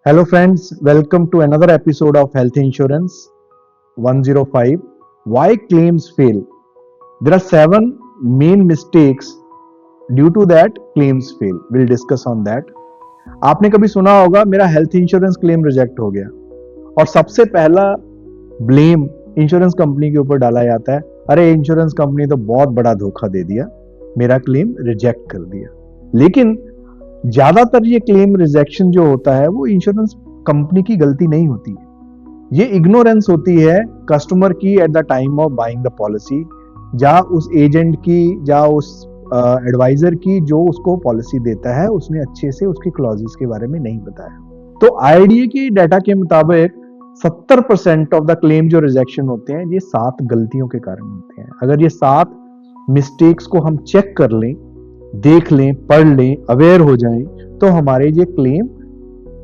Hello, friends. Welcome to another episode of Health Insurance 105. Why claims fail? There are 7 main mistakes due to that claims fail. We'll discuss on that. आपने कभी सुना होगा मेरा health insurance claim reject हो गया और सबसे पहला ब्लेम इंश्योरेंस कंपनी के ऊपर डाला जाता है। अरे इंश्योरेंस कंपनी तो बहुत बड़ा धोखा दे दिया, मेरा क्लेम रिजेक्ट कर दिया। लेकिन ज्यादातर ये क्लेम रिजेक्शन जो होता है वो इंश्योरेंस कंपनी की गलती नहीं होती है, ये इग्नोरेंस होती है कस्टमर की eight the time of buying the policy, या उस एजेंट की, या उस एडवाइजर की जो उसको पॉलिसी देता है, उसने अच्छे से उसकी क्लॉजेस के बारे में नहीं बताया। तो आईडीए की डाटा के मुताबिक 70% ऑफ द क्लेम जो रिजेक्शन होते हैं ये 7 गलतियों के कारण होते हैं। अगर ये 7 मिस्टेक्स को हम चेक कर लें, देख लें, पढ़ लें, अवेयर हो जाएं, तो हमारे ये क्लेम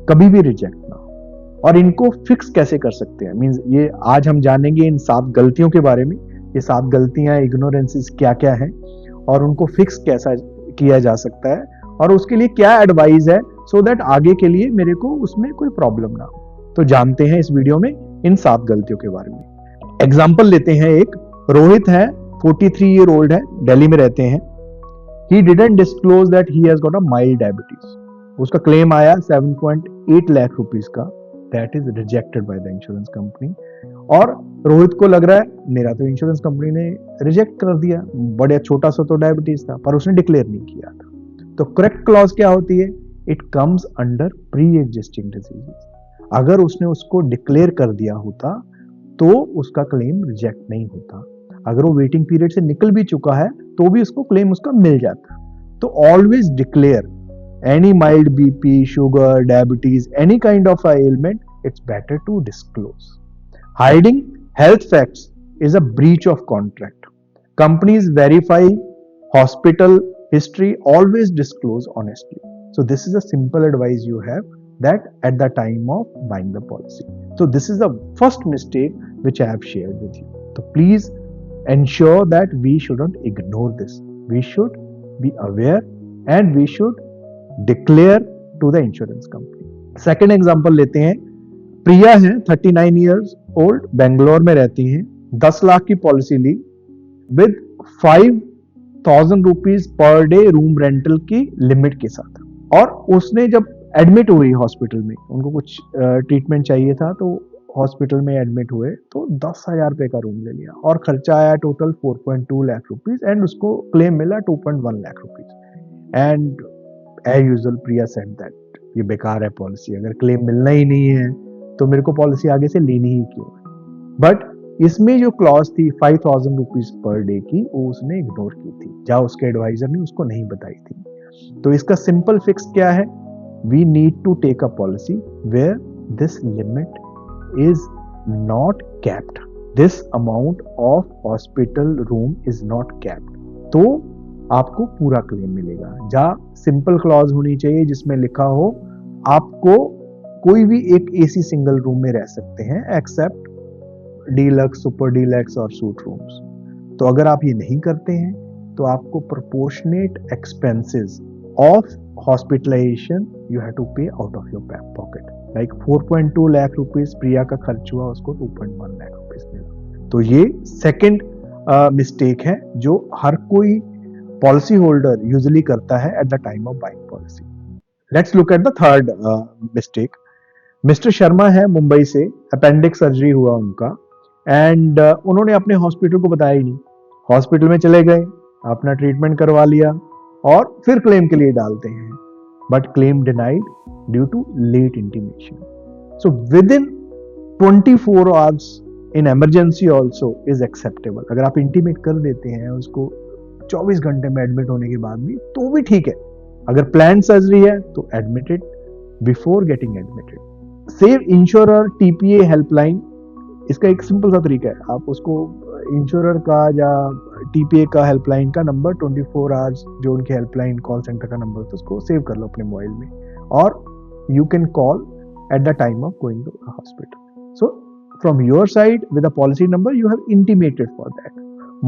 कभी भी रिजेक्ट ना हो। और इनको फिक्स कैसे कर सकते हैं, मींस ये आज हम जानेंगे इन 7 गलतियों के बारे में। ये 7 गलतियां, इग्नोरेंसेस क्या क्या है और उनको फिक्स कैसा किया जा सकता है और उसके लिए क्या एडवाइस है, सो दैट आगे के लिए मेरे को उसमें कोई प्रॉब्लम ना हो। तो जानते हैं इस वीडियो में इन 7 गलतियों के बारे में। एग्जाम्पल लेते हैं। एक रोहित है, 43 ईयर ओल्ड है, दिल्ली में रहते हैं। He didn't disclose that he has got a mild diabetes. उसका क्लेम आया 7.8 लाख रुपीस का, that is rejected by the insurance company. और रोहित को लग रहा है मेरा तो इंश्योरेंस कंपनी ने रिजेक्ट कर दिया, बड़े छोटा सा तो डायबिटीज था, पर उसने डिक्लेयर नहीं किया था। तो करेक्ट क्लॉज क्या होती है? It comes under pre existing diseases. अगर उसने उसको डिक्लेयर कर दिया होता तो उसका क्लेम रिजेक्ट नहीं होता। अगर वो वेटिंग पीरियड से निकल भी चुका है तो भी उसको क्लेम उसका मिल जाता। तो always declare any mild BP, sugar, diabetes, any kind of ailment, it's better to disclose. Hiding health facts is a breach of contract. Companies verify hospital history, always disclose honestly. So this is a simple advice you have, that at the time of buying the policy. So this is the first mistake which I have shared with you. So please ensure that we shouldn't ignore this. We should be aware and we should declare to the insurance company. Second example लेते हैं। प्रिया है, 39 years old, Bangalore में रहती हैं। 10 लाख की policy ली with 5,000 rupees per day room rental की limit के साथ। और उसने जब एडमिट हुई हॉस्पिटल में, उनको कुछ ट्रीटमेंट चाहिए था, तो हॉस्पिटल में एडमिट हुए तो 10,000 रुपए का रूम ले लिया और खर्चा आया टोटल 4.2 लाख रुपीज एंड उसको क्लेम मिला 2.1 lakh rupees. And as usual Priya said that ये बेकार है पॉलिसी, अगर क्लेम मिलना ही नहीं है तो मेरे को पॉलिसी आगे से लेनी ही क्यों है। बट इसमें जो क्लॉज थी 5,000 रुपीज पर डे की, वो उसने इग्नोर की थी, जहां उसके एडवाइजर ने उसको नहीं बताई थी। तो इसका सिंपल फिक्स क्या है? We need to take a policy where this limit is not capped. This amount of hospital room is not capped. तो आपको पूरा क्लेम मिलेगा। जहाँ सिंपल क्लॉज होनी चाहिए जिसमें लिखा हो आपको कोई भी एक एसी सिंगल रूम में रह सकते हैं एक्सेप्ट डीलक्स, सुपर डीलक्स और सूट रूम्स। तो अगर आप ये नहीं करते हैं तो आपको proportionate expenses of hospitalization you have to pay out of your pocket. Like 4.2 lakh rupees Priya का खर्च हुआ, उसको 2.1 लाख रुपीज मिला। तो ये सेकंड मिस्टेक है जो हर कोई पॉलिसी होल्डर यूजुअली करता है at the time of buying policy. Let's look at the third mistake. Mister Sharma है, मुंबई से, अपेंडिक्स सर्जरी हुआ उनका एंड उन्होंने अपने हॉस्पिटल को बताया ही नहीं। हॉस्पिटल में चले गए, अपना ट्रीटमेंट करवा लिया और फिर क्लेम के लिए डालते हैं, but claim denied due to late intimation. So within 24 hours in emergency also is acceptable. अगर आप इंटीमेट कर देते हैं उसको 24 घंटे में एडमिट होने के बाद भी तो भी ठीक है। अगर प्लान सर्जरी है तो admitted before getting admitted. Save insurer TPA helpline, इसका एक सिंपल सा तरीका है, आप उसको इंश्योरर का या टीपीए का हेल्पलाइन का नंबर 24 आवर्स जो उनके हेल्पलाइन कॉल सेंटर का नंबर तो उसको सेव कर लो अपने मोबाइल में, और you can call at the time of going to the hospital. So from your side with a policy number you have intimated for that.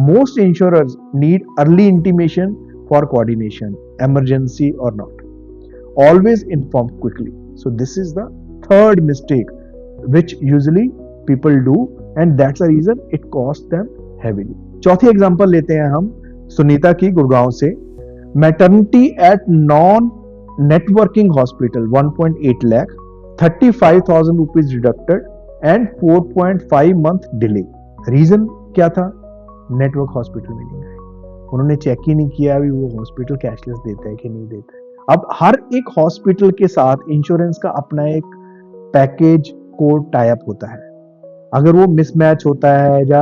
Most insurers need early intimation for coordination, emergency or not. Always inform quickly. So this is the third mistake which usually people do, and that's the reason it costs them heavily. चौथी example लेते हैं हम सुनीता की गुड़गांव से. Maternity at non networking hospital 1.8 lakh, 35,000 rupees deducted and 4.5 month delay. Reason क्या था? Network hospital में नहीं आए, उन्होंने चेक ही नहीं किया अभी वो हॉस्पिटल कैशलेस देता है कि नहीं देता है. अब हर एक हॉस्पिटल के साथ इंश्योरेंस का अपना एक पैकेज कोड टाई अप होता है. अगर वो मिसमैच होता है या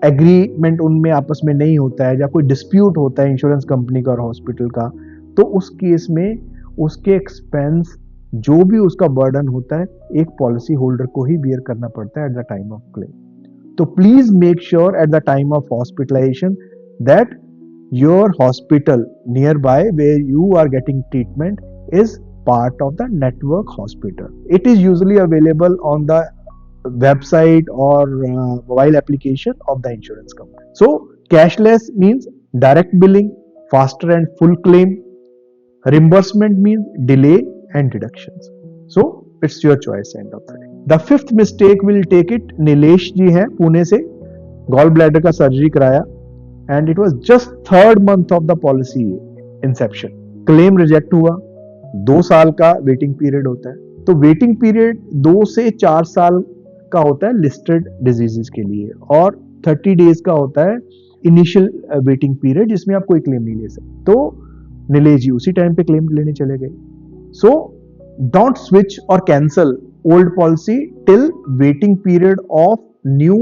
एग्रीमेंट उनमें आपस में नहीं होता है या कोई डिस्प्यूट होता है इंश्योरेंस कंपनी का और हॉस्पिटल का, तो उस केस में उसके एक्सपेंस जो भी उसका बर्डन होता है एक पॉलिसी होल्डर को ही बियर करना पड़ता है at the time of claim. तो please make sure at the time of hospitalization that your hospital nearby where you are getting treatment is part of the network hospital. It is usually available on the website or mobile application of the insurance company. So cashless means direct billing, faster and full claim. Reimbursement means delay and deductions. So it's your choice end of the day. The fifth mistake will take it Nilesh ji हैं पुणे से, gall bladder का surgery कराया and it was just third month of the policy inception. Claim reject हुआ, 2 साल का waiting period होता है. तो वेटिंग पीरियड 2 से 4 साल का होता है लिस्टेड डिजीजेस के लिए और 30 डेज का होता है इनिशियल वेटिंग पीरियड जिसमें आप कोई क्लेम नहीं ले सकते. तो नीलेश जी उसी टाइम पे क्लेम लेने चले गए. सो डोंट स्विच और cancel old policy till waiting period of new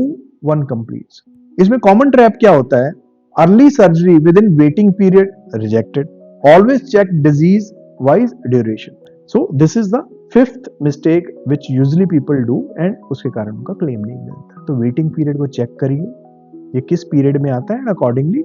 one completes. इसमें कॉमन ट्रैप क्या होता है? Early surgery within waiting period rejected. Always check disease wise duration. So this is the fifth mistake which usually people do and उसके कारण उनका claim नहीं मिलता. तो वेटिंग पीरियड को चेक करिए ये किस पीरियड में आता है and accordingly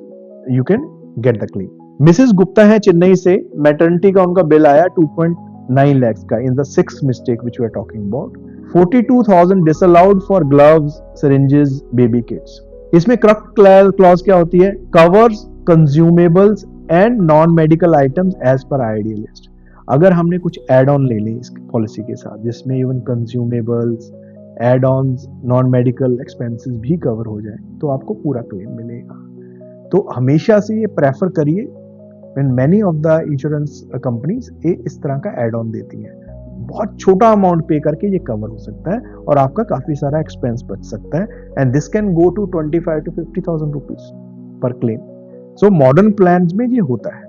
you can get the claim. Mrs Gupta है चेन्नई से, मैटरनिटी का उनका बिल आया 2.9 lakhs का in the sixth mistake which we are talking about. 42,000 disallowed for gloves, syringes, baby kits. इसमें क्रक्स क्लॉज क्या होती है? Covers consumables and non medical items as per ID list. अगर हमने कुछ एड ऑन ले लें इस पॉलिसी के साथ जिसमें even consumables, add ons, non medical expenses भी कवर हो जाए तो आपको पूरा क्लेम मिलेगा. तो हमेशा से ये प्रेफर करिए when many of the insurance companies ये इस तरह का एड ऑन देती हैं. बहुत छोटा अमाउंट पे करके ये कवर हो सकता है और आपका काफी सारा एक्सपेंस बच सकता है and this can go to 25 to 50,000 rupees per claim. So modern plans में ये होता है.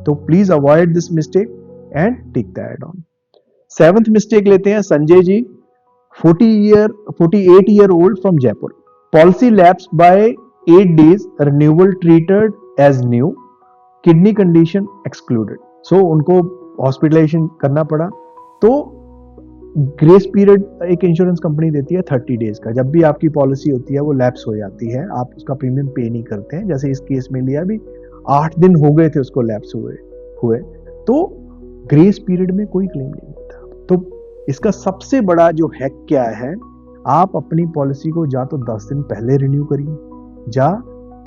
तो please avoid this mistake and take the add on. Seventh mistake लेते हैं Sanjay ji, 48 year old from Jaipur. Policy lapsed by 8 days, renewal treated as new, kidney condition excluded. So उनको hospitalisation करना पड़ा. तो ग्रेस पीरियड एक इंश्योरेंस कंपनी देती है 30 days का. जब भी आपकी पॉलिसी होती है वो लैप्स हो जाती है, आप उसका प्रीमियम पे नहीं करते हैं. जैसे इस केस में लिया भी 8 दिन हो गए थे उसको लैप्स हुए तो ग्रेस पीरियड में कोई क्लेम नहीं होता. तो इसका सबसे बड़ा जो हैक क्या है, आप अपनी पॉलिसी को या तो 10 दिन पहले रिन्यू करिए या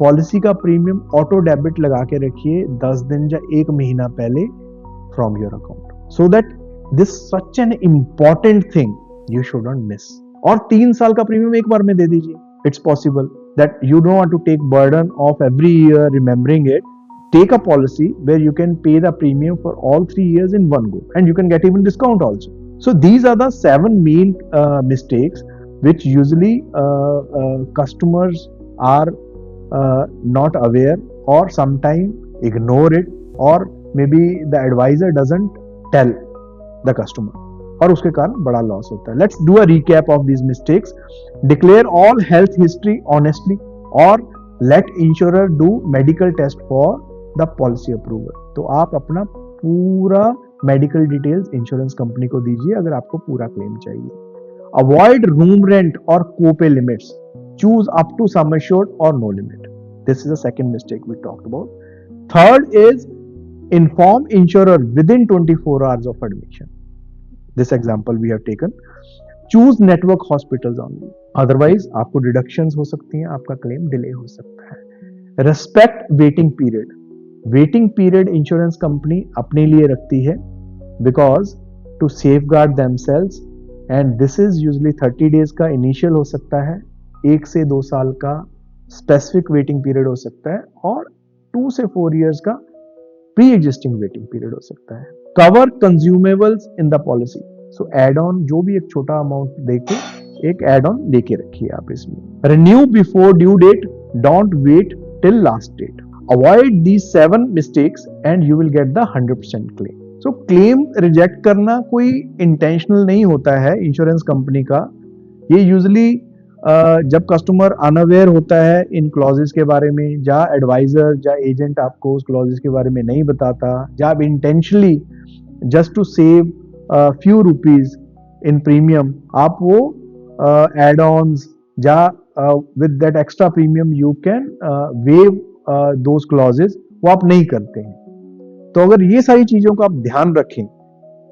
पॉलिसी का प्रीमियम ऑटो डेबिट लगा के रखिए 10 दिन या 1 महीना पहले from your account, so that this such an important thing you should not miss. और 3 साल का प्रीमियम एक बार में दे दीजिए. It's possible that you don't want to take burden of every year remembering it. Take a policy where you can pay the premium for all 3 years in one go and you can get even discount also. So these are the 7 main mistakes which usually customers are not aware or sometimes ignore it, or maybe the advisor doesn't tell the customer और उसके कारण बड़ा loss होता है. Let's do a recap of these mistakes. Declare all health history honestly or let insurer do medical test for the policy approval. तो आप अपना पूरा मेडिकल डिटेल्स इंश्योरेंस कंपनी को दीजिए अगर आपको पूरा क्लेम चाहिए. अवॉइड रूम रेंट और copay limits. Choose up to sum assured और no limit. This is the second mistake we talked about. Third is inform insurer within 24 hours of admission. This example we have taken. Choose network hospitals only, otherwise आपको deductions हो सकती हैं, आपका claim delay हो सकता है. Respect waiting period. Waiting period insurance company अपने लिए रखती है because to safeguard themselves and this is usually 30 days का इनिशियल हो सकता है, 1 से 2 साल का स्पेसिफिक वेटिंग पीरियड हो सकता है, और 2 से 4 इयर्स का प्री एग्जिस्टिंग वेटिंग पीरियड हो सकता है। Cover consumables in the policy, so add on जो भी एक छोटा अमाउंट देके एक एड ऑन लेके रखिए आप इसमें। Renew before due date, don't wait till last date. Avoid these 7 mistakes and you will get the 100% claim. So claim reject करना कोई इंटेंशनल नहीं होता है इंश्योरेंस कंपनी का। ये यूजली जब कस्टमर अनअवेयर होता है इन क्लॉजेस के बारे में, जहाँ एडवाइजर या एजेंट आपको उस क्लॉजेस के बारे में नहीं बताता, जहाँ आप intentionally just to save few rupees in premium आप वो एड ऑन्स या with that extra premium you can waive those clauses, वो आप नहीं करते हैं। तो अगर ये सारी चीजों का आप ध्यान रखें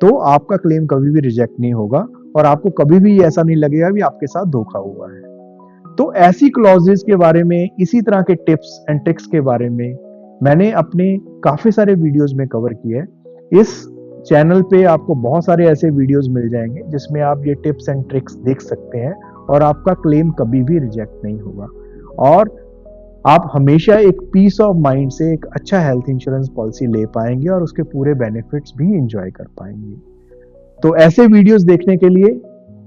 तो आपका क्लेम कभी भी रिजेक्ट नहीं होगा और आपको कभी भी ऐसा नहीं लगेगा कि आपके साथ धोखा हुआ है। तो ऐसी क्लॉजेस के बारे में, इसी तरह के टिप्स एंड ट्रिक्स के बारे में मैंने अपने काफी सारे वीडियोस में कवर किए हैं। इस चैनल पे आपको बहुत सारे ऐसे वीडियोस मिल जाएंगे जिसमें आप ये टिप्स एंड ट्रिक्स देख सकते हैं और आपका क्लेम कभी भी रिजेक्ट नहीं होगा और आप हमेशा एक पीस ऑफ माइंड से एक अच्छा हेल्थ इंश्योरेंस पॉलिसी ले पाएंगे और उसके पूरे बेनिफिट्स भी एंजॉय कर पाएंगे। तो ऐसे वीडियोस देखने के लिए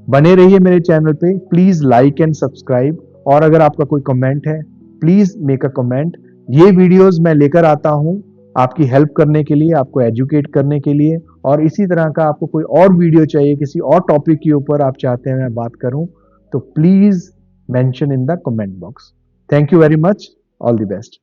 बने रहिए मेरे चैनल पे। प्लीज लाइक एंड सब्सक्राइब, और अगर आपका कोई कमेंट है प्लीज मेक अ कमेंट। ये वीडियोस मैं लेकर आता हूं आपकी हेल्प करने के लिए, आपको एजुकेट करने के लिए, और इसी तरह का आपको कोई और वीडियो चाहिए, किसी और टॉपिक के ऊपर आप चाहते हैं मैं बात करूं, तो please mention in the comment box. Thank you very much. All the best.